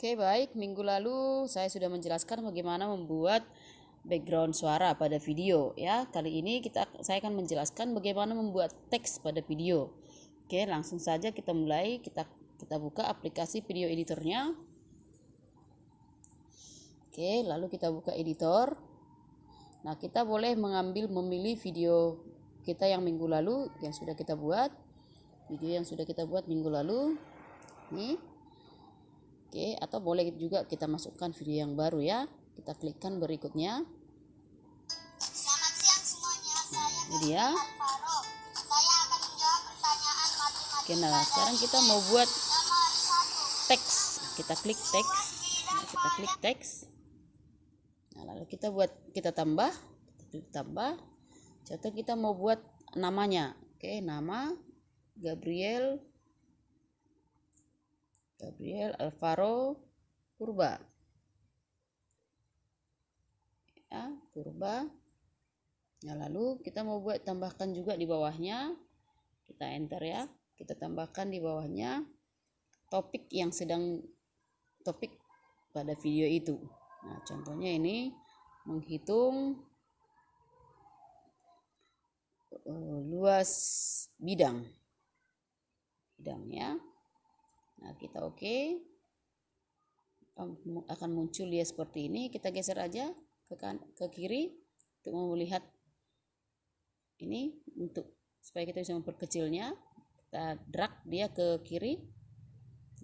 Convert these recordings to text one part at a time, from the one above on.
Oke, baik. Minggu lalu saya sudah menjelaskan bagaimana membuat background suara pada video ya. Kali ini saya akan menjelaskan bagaimana membuat teks pada video. Oke, langsung saja kita mulai. Kita buka aplikasi video editornya. Oke, lalu kita buka editor. Nah, kita boleh memilih video kita yang minggu lalu yang sudah kita buat. Video yang sudah kita buat minggu lalu. Nih. Oke, atau boleh juga kita masukkan video yang baru ya. Kita klikkan berikutnya. Selamat siang semuanya. Ini dia. Alvaro. Saya akan menjawab pertanyaan matematika. Oke, nah sekarang kita mau buat Nomor 1. teks. Kita klik teks. Nah, kita klik teks. Nah, lalu kita tambah. Kita klik tambah. Contoh kita mau buat namanya. Oke, nama Gabriel Alvaro Purba. Ya, Purba. Nah, lalu kita mau tambahkan juga di bawahnya. Kita enter ya. Kita tambahkan di bawahnya topik pada video itu. Nah, contohnya ini menghitung luas bidang ya. Nah, kita oke. Akan muncul dia seperti ini. Kita geser aja ke kiri untuk melihat ini, supaya kita bisa memperkecilnya. Kita drag dia ke kiri.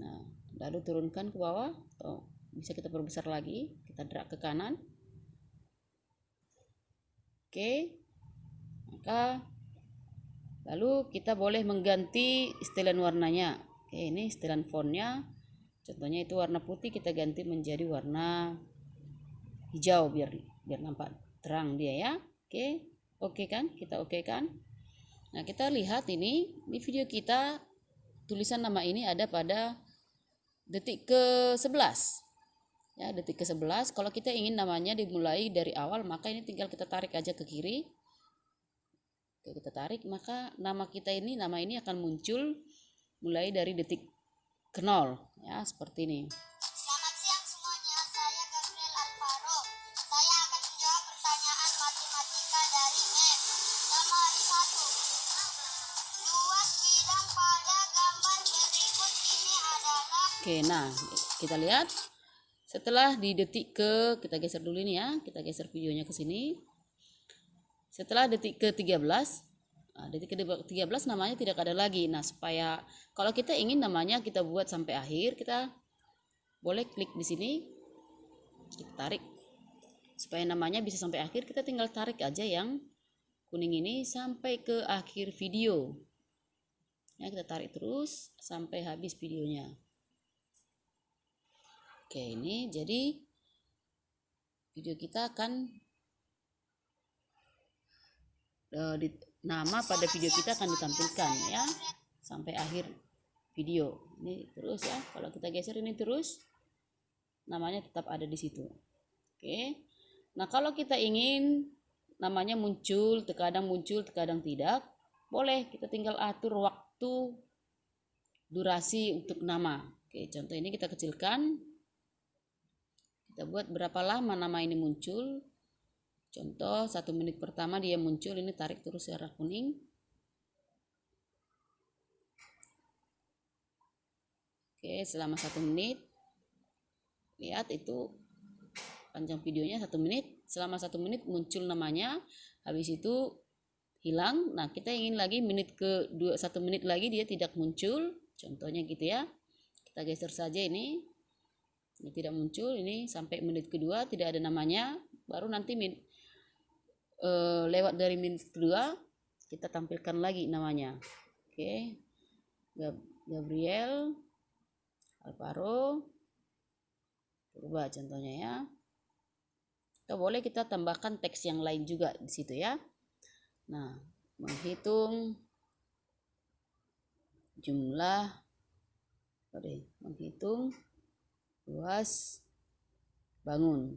Nah, lalu turunkan ke bawah, atau bisa kita perbesar lagi. Kita drag ke kanan. Oke. Maka lalu kita boleh mengganti setelan warnanya. Oke, ini setelan fontnya. Contohnya itu warna putih, kita ganti menjadi warna hijau biar nampak terang dia ya. Oke kan? Kita oke kan? Nah, kita lihat ini di video kita tulisan nama ini ada pada detik ke-11. Ya, detik ke-11. Kalau kita ingin namanya dimulai dari awal, maka ini tinggal kita tarik aja ke kiri. Oke, kita tarik, maka nama ini akan muncul mulai dari detik ke-0 ya, seperti ini. Selamat siang semuanya. Saya Gabriel Alvaro. Saya akan menjawab pertanyaan matematika dari MEM. Nomor 1. Luas bidang pada gambar berikut ini adalah. Oke, nah kita lihat setelah di kita geser dulu ini ya, kita geser videonya ke sini. Setelah detik ke-13, detik ke-13 namanya tidak ada lagi. Nah, supaya kalau kita ingin namanya kita buat sampai akhir, kita boleh klik di sini, kita tarik supaya namanya bisa sampai akhir. Kita tinggal tarik aja yang kuning ini sampai ke akhir video ya, kita tarik terus sampai habis videonya. Oke, ini jadi video kita akan nama pada video kita akan ditampilkan ya sampai akhir video. Ini terus ya, kalau kita geser ini terus namanya tetap ada di situ. Oke. Nah, kalau kita ingin namanya muncul, terkadang tidak, boleh kita tinggal atur waktu durasi untuk nama. Oke, contoh ini kita kecilkan. Kita buat berapa lama nama ini muncul. Contoh 1 menit pertama dia muncul, ini tarik terus warna kuning. Oke, selama 1 menit. Lihat itu panjang videonya 1 menit. Selama 1 menit muncul namanya, habis itu hilang. Nah, kita ingin lagi 1 menit lagi dia tidak muncul. Contohnya gitu ya. Kita geser saja ini. Ini tidak muncul, ini sampai menit kedua tidak ada namanya. Baru nanti lewat dari menit kedua kita tampilkan lagi namanya. Oke. Gabriel Alvaro Purba contohnya ya. Atau boleh kita tambahkan teks yang lain juga di situ ya. Nah, menghitung luas bangun.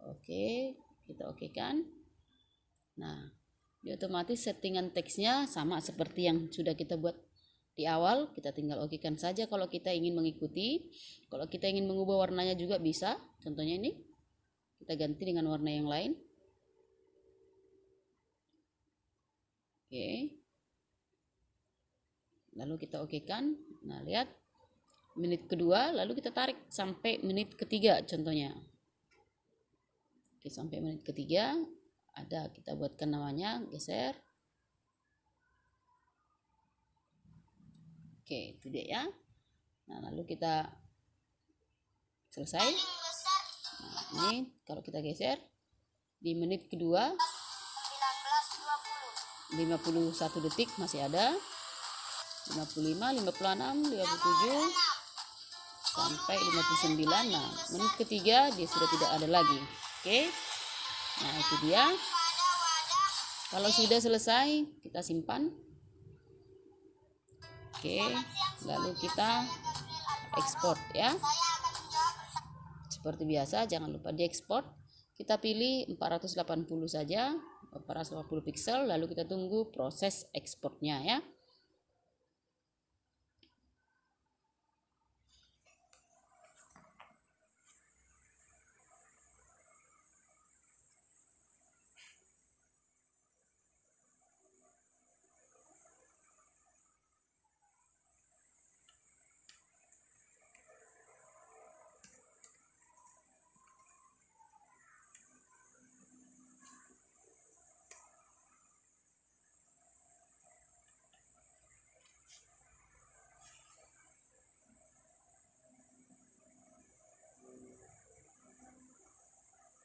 Oke, kita oke kan? Nah, di otomatis settingan teksnya sama seperti yang sudah kita buat Di awal kita tinggal okekan saja kalau kita ingin mengikuti. Kalau kita ingin mengubah warnanya juga bisa. Contohnya ini, kita ganti dengan warna yang lain. Oke. Lalu kita okekan. Nah, lihat. Menit kedua, lalu kita tarik sampai menit ketiga contohnya. Oke, sampai menit ketiga. Ada, kita buatkan namanya, geser. Oke, itu dia ya. Nah, lalu kita selesai. Nah, ini kalau kita geser di menit kedua 51 detik masih ada. 55, 56, 57 sampai 59. Nah, menit ketiga dia sudah tidak ada lagi. Oke. Nah, itu dia. Kalau sudah selesai, kita simpan. Oke, lalu kita ekspor ya. Seperti biasa, jangan lupa diekspor. Kita pilih 480 saja, 480 pixel, lalu kita tunggu proses ekspornya ya.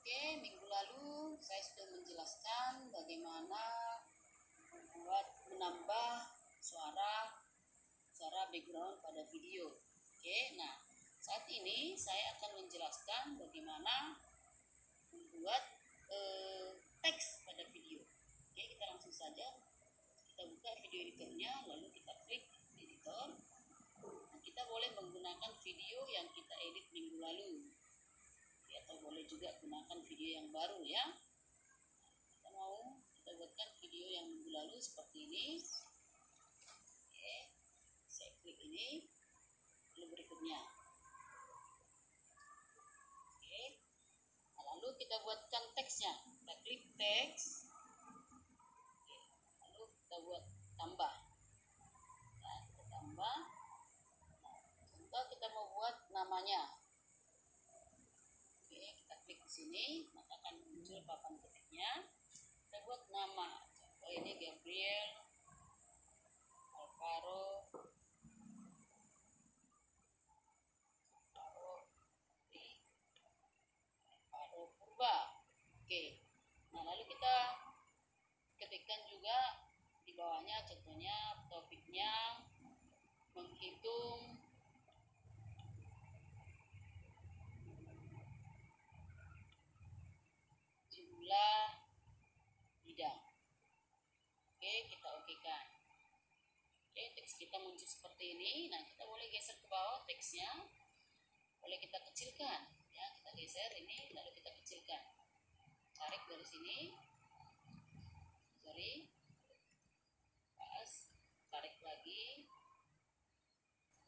Oke, minggu lalu saya sudah menjelaskan bagaimana menambah suara background pada video. Oke, nah saat ini saya akan menjelaskan bagaimana membuat teks pada video. Oke, kita langsung saja. Kita buka video editornya, lalu kita klik editor. Nah, kita boleh menggunakan video yang kita edit minggu lalu. Atau boleh juga gunakan video yang baru ya. Kita buatkan video yang minggu lalu seperti ini. Oke, saya klik ini, lalu berikutnya. Oke, nah, lalu kita buatkan teksnya. Kita klik teks. Oke, lalu kita buat tambah. Nah, kita tambah. Nah, contoh kita mau buat namanya. Klik di sini, maka akan muncul papan ketiknya. Kita buat nama. Contoh ini Gabriel Alvaro Purba. Oke. Nah, lalu kita ketikkan juga di bawahnya, contohnya topiknya menghitung jumlah bidang. Oke, kita okekan. Oke, teks kita muncul seperti ini. Nah, kita boleh geser ke bawah teksnya. Boleh kita kecilkan. Ya, kita geser ini, lalu kita kecilkan. Tarik dari sini. Sorry. Pas. Tarik lagi.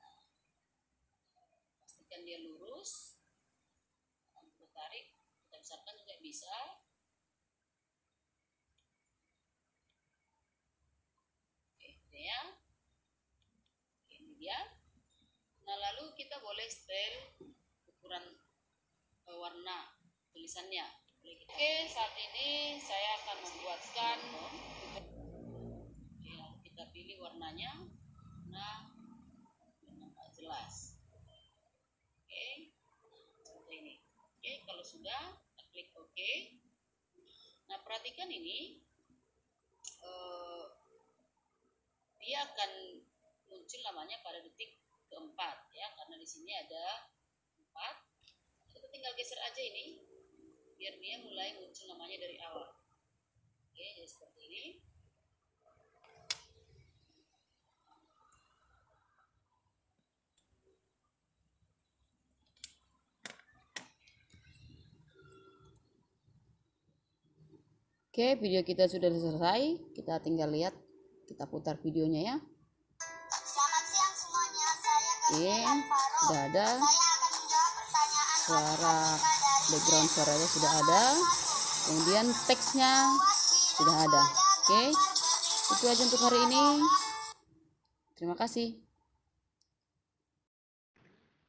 Nah, pastikan dia lurus. Kita tarik. Kita besarkan juga bisa. Ya. Oke, ini dia. Nah, lalu kita boleh setel ukuran warna tulisannya. Oke, saat ini saya akan membuatkan. Oke, lalu kita pilih warnanya. Nah, nampak jelas. Oke, seperti ini. Oke, kalau sudah, kita klik OK. Nah, perhatikan ini. Dia akan muncul namanya pada detik keempat ya, karena di sini ada 4. Kita tinggal geser aja ini biar dia mulai muncul namanya dari awal. Oke, jadi seperti ini. Oke, video kita sudah selesai. Kita tinggal lihat, kita putar videonya ya. Selamat Oke, Gabriel Alvaro. sudah ada. Saya akan menjawab pertanyaan Suara matematika dari background MEM. suaranya sudah ada. Nomor 1. Kemudian teksnya Luas bidang sudah ada. pada Oke, gambar berikut itu aja untuk hari ini. Terima kasih.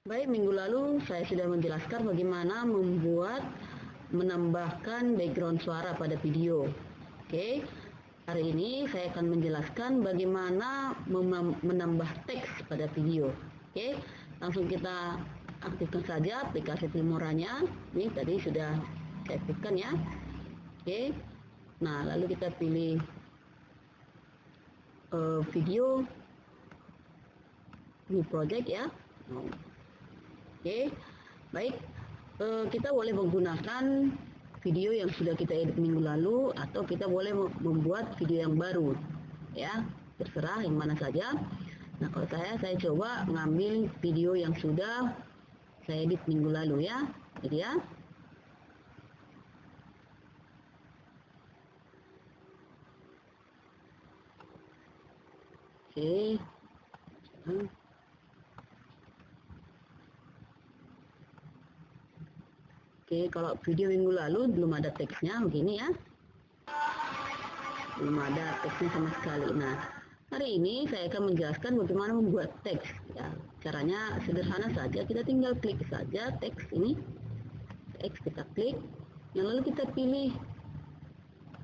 Baik, minggu lalu saya sudah menjelaskan bagaimana menambahkan background suara pada video. Oke, hari ini saya akan menjelaskan bagaimana menambah teks pada video. Oke, langsung kita aktifkan saja aplikasi Filmoranya. Ini tadi sudah saya aktifkan ya. Oke, nah lalu kita pilih video new project ya. Oke, baik. Kita boleh menggunakan video yang sudah kita edit minggu lalu, atau kita boleh membuat video yang baru, ya. Terserah yang mana saja. Nah, kalau saya coba ngambil video yang sudah saya edit minggu lalu ya. Jadi ya. Oke. Oke, kalau video minggu lalu belum ada teksnya begini ya. Belum ada teksnya sama sekali. Nah, hari ini saya akan menjelaskan bagaimana membuat teks. Ya, caranya sederhana saja. Kita tinggal klik saja teks ini. Teks kita klik. Yang lalu kita pilih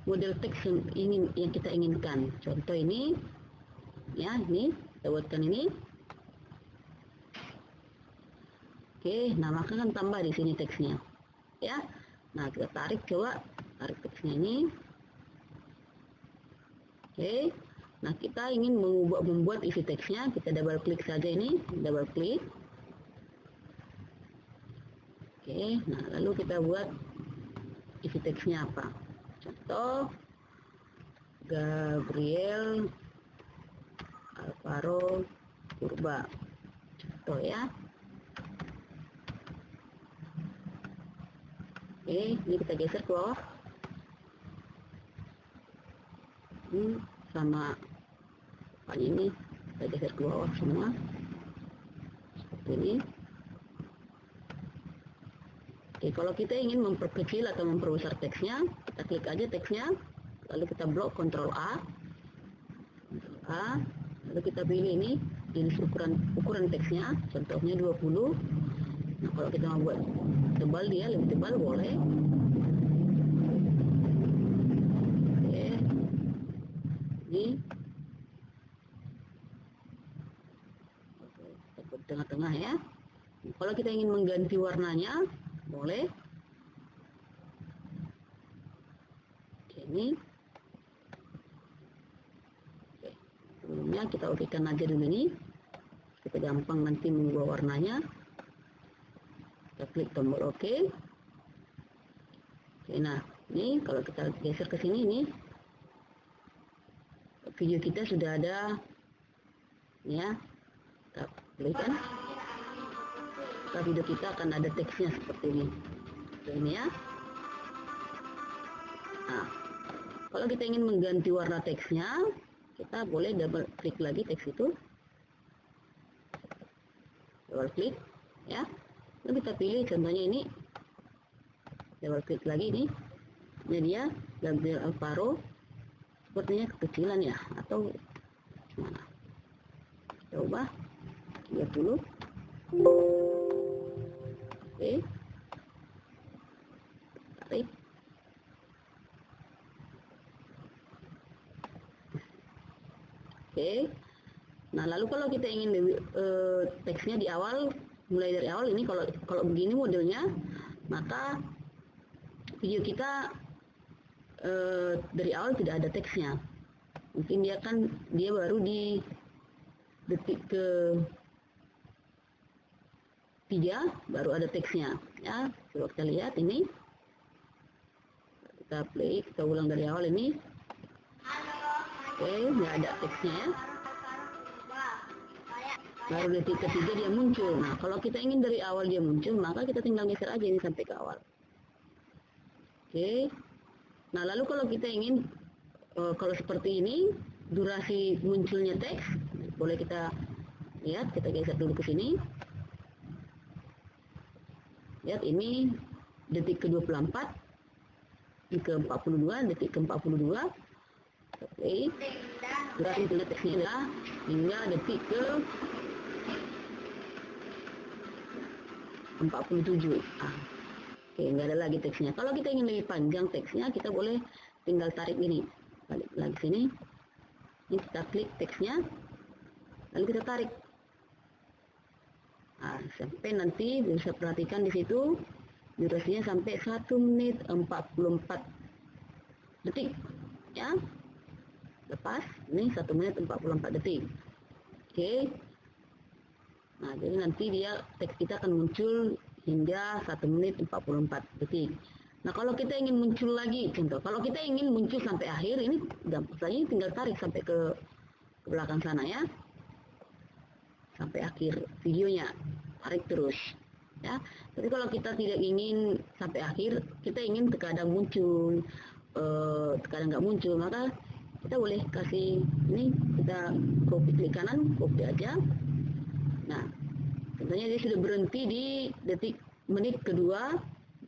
model teks yang kita inginkan. Contoh ini, ya ini kita buatkan ini. Oke, nah maka kan tambah di sini teksnya. Ya, nah kita tarik teksnya ini. Oke, nah kita ingin membuat isi teksnya, kita double klik saja ini, double klik. Oke, nah lalu kita buat isi teksnya apa? Contoh, Gabriel Alvaro Purba. Contoh ya. Oke, ini kita geser ke bawah. Sama ini kita geser ke bawah semua seperti ini. Oke, kalau kita ingin memperkecil atau memperbesar teksnya, kita klik aja teksnya, lalu kita blok Ctrl A, lalu kita pilih ini jenis ukuran teksnya, contohnya 20. Nah, kalau kita mau buat tebal, dia lebih tebal boleh. Oke, ini kita buat tengah-tengah ya. Kalau kita ingin mengganti warnanya boleh. Oke, ini. Oke, sebelumnya kita okekan aja dulu ini. Kita gampang nanti mengubah warnanya. Kita klik tombol OK. Oke, nah ini kalau kita geser ke sini, ini video kita sudah ada ya. Kita klik kan, maka video kita akan ada teksnya seperti ini. Oke, ini ya. Nah, kalau kita ingin mengganti warna teksnya, kita boleh double klik lagi teks itu, double klik ya. Lalu kita pilih contohnya ini, double klik lagi ini dia Gabriel Alvaro, sepertinya kekecilan ya, atau mana, coba 30. Oke, tarik. Oke, nah lalu kalau kita ingin teksnya di awal, mulai dari awal ini, kalau begini modelnya, maka video kita dari awal tidak ada teksnya. Mungkin dia baru di detik ke 3 baru ada teksnya ya. Coba kita lihat ini, kita play, kita ulang dari awal ini. Oke, nggak ada teksnya ya. Baru detik ketiga dia muncul. Nah, kalau kita ingin dari awal dia muncul, maka kita tinggal geser aja ini sampai ke awal. Oke. Nah, lalu kalau kita ingin kalau seperti ini durasi munculnya teks, boleh kita Lihat, kita geser dulu ke sini. Lihat, ini detik ke-24, detik ke-42, detik ke-42. Oke, berarti tulis teksnya adalah hingga detik ke-47. Oke, nggak ada lagi teksnya. Kalau kita ingin lebih panjang teksnya, kita boleh tinggal tarik ini. Balik lagi sini. Ini kita klik teksnya, lalu kita tarik. Sampai nanti bisa perhatikan di situ durasinya sampai 1 menit 44 detik. Ya. Lepas, ini 1 menit 44 detik. Oke. Nah, jadi nanti teks kita akan muncul hingga 1 menit 44 detik. Nah, kalau kita ingin muncul lagi, contoh, kalau kita ingin muncul sampai akhir, ini gampang saja, tinggal tarik sampai ke belakang sana ya. Sampai akhir videonya, tarik terus. Ya. Tapi kalau kita tidak ingin sampai akhir, kita ingin terkadang muncul, terkadang nggak muncul, maka kita boleh kasih ini, kita klik kanan, copy aja. Nah, contohnya dia sudah berhenti di menit kedua,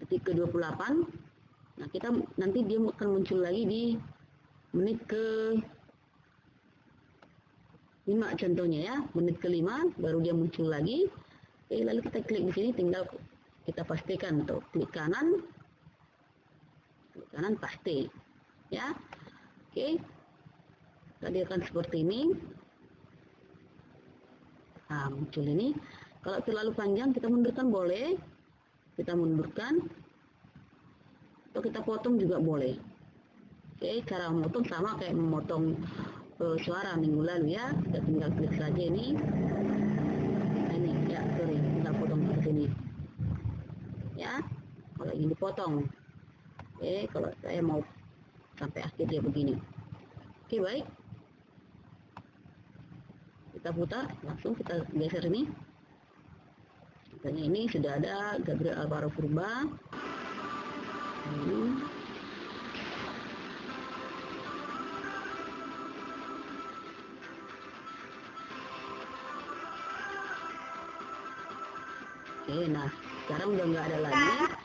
detik ke-28. Nah, kita nanti dia akan muncul lagi di menit ke-5 contohnya ya, menit ke-5 baru dia muncul lagi. Oke, lalu kita klik di sini, tinggal kita pastikan tuh, klik kanan paste. Ya. Oke. Tadi akan seperti ini. Muncul ini. Kalau terlalu panjang kita mundurkan boleh. Kita mundurkan. Atau kita potong juga boleh. Oke, cara memotong sama kayak memotong suara minggu lalu ya. Kita tinggal klik saja ini. Ini ya, tinggal potong ke sini. Ya. Kalau ini dipotong. Oke, kalau saya mau sampai akhir dia begini. Oke, baik. Kita putar, langsung kita geser ini. Misalnya ini sudah ada Gabriel Alvaro Furba. Oke, nah sekarang udah nggak ada lagi.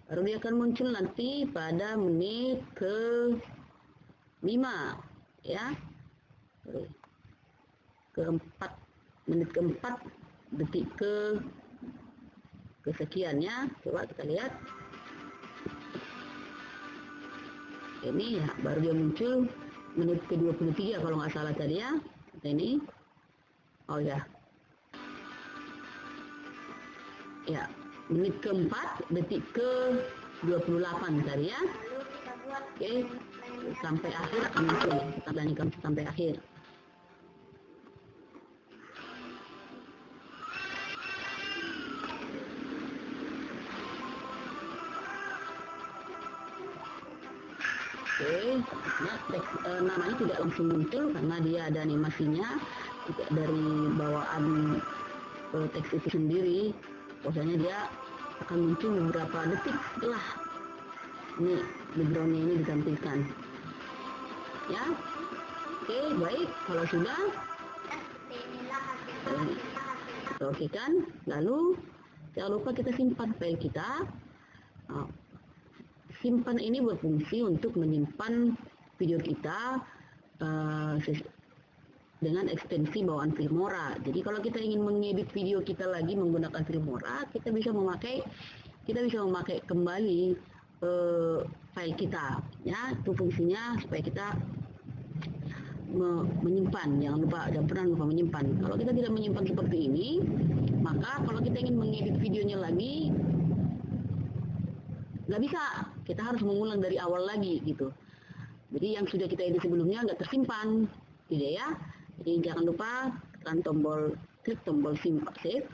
Baru dia akan muncul nanti pada menit ke-5 ya. Menit ke-4 detik kesekiannya. Coba kita lihat. Ini ya, baru dia muncul menit ke-23 kalau nggak salah tadi ya. Ini. Oh ya. Ya, menit ke-4 detik ke-28 tadi ya. Oke, sampai akhir akan muncul. Kita lanjutkan sampai akhir. Oke, nah, namanya tidak langsung muncul karena dia ada animasinya, tidak dari bawaan teks itu sendiri. Biasanya dia akan muncul beberapa detik setelah ini backgroundnya ini ditampilkan. Ya, oke, baik. Kalau sudah, oke kan. Lalu jangan lupa kita simpan file kita. Simpan ini berfungsi untuk menyimpan video kita dengan ekstensi bawaan Filmora. Jadi kalau kita ingin mengedit video kita lagi menggunakan Filmora, kita bisa memakai kembali file kita. Ya, itu fungsinya supaya kita menyimpan. Jangan pernah lupa menyimpan. Kalau kita tidak menyimpan seperti ini, maka kalau kita ingin mengedit videonya lagi, nggak bisa, kita harus mengulang dari awal lagi gitu. Jadi yang sudah kita edit sebelumnya nggak tersimpan, tidak ya. Jadi jangan lupa tekan klik tombol save.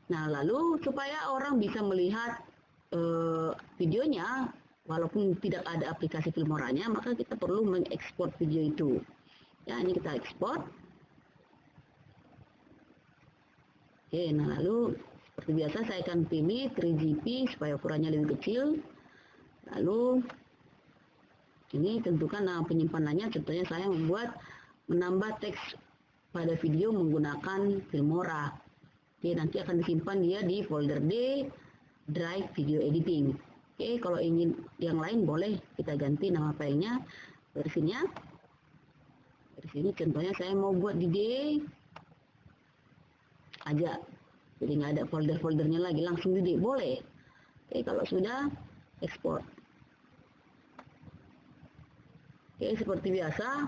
Nah, lalu supaya orang bisa melihat videonya walaupun tidak ada aplikasi Filmoranya, maka kita perlu mengekspor video itu. Ya, ini kita ekspor. Oke, nah lalu seperti biasa saya akan pilih 3GP supaya ukurannya lebih kecil. Lalu ini tentukan nama penyimpanannya. Contohnya saya menambah teks pada video menggunakan Filmora. Oke, nanti akan disimpan dia di folder D, Drive Video Editing. Oke, kalau ingin yang lain boleh kita ganti nama filenya, versinya. Di sini contohnya saya mau buat di D aja, jadi nggak ada folder-foldernya lagi, langsung di D boleh. Oke, kalau sudah ekspor. Oke, seperti biasa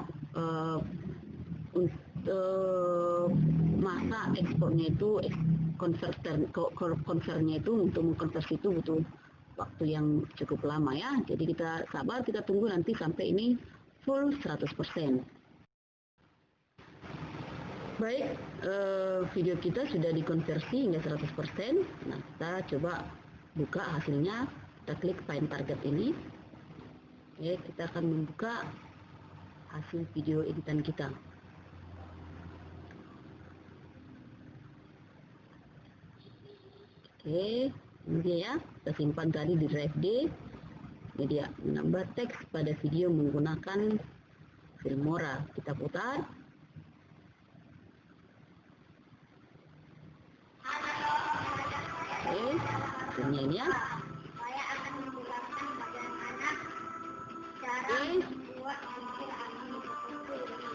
untuk masa ekspornya itu konverternya itu untuk mengkonversi itu butuh waktu yang cukup lama ya. Jadi kita sabar, kita tunggu nanti sampai ini full 100%. Baik, video kita sudah dikonversi hingga 100%. Nah, kita coba buka hasilnya. Kita klik find target ini. Oke, kita akan membuka hasil video editan kita. Oke, ini dia ya, kita simpan tadi di drive D. Ini dia, menambah teks pada video menggunakan Filmora. Kita putar. Oke, hasilnya ini ya. Saya akan menjelaskan bagaimana cara Oke, membuat kincir angin seperti ini.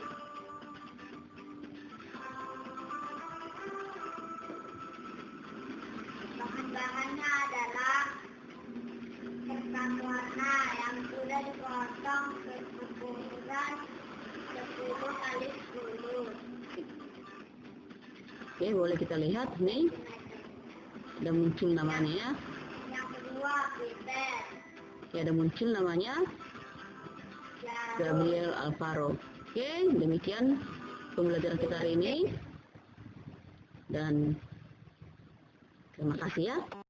Bahan-bahannya adalah kertas warna yang sudah dipotong berukuran 10 kali 10 oke, boleh kita lihat nih, ada muncul namanya ya. Yang kedua, Peter. Oke, ada muncul namanya Gabriel Alvaro. Oke, demikian pembelajaran kita hari ini. Dan terima kasih ya.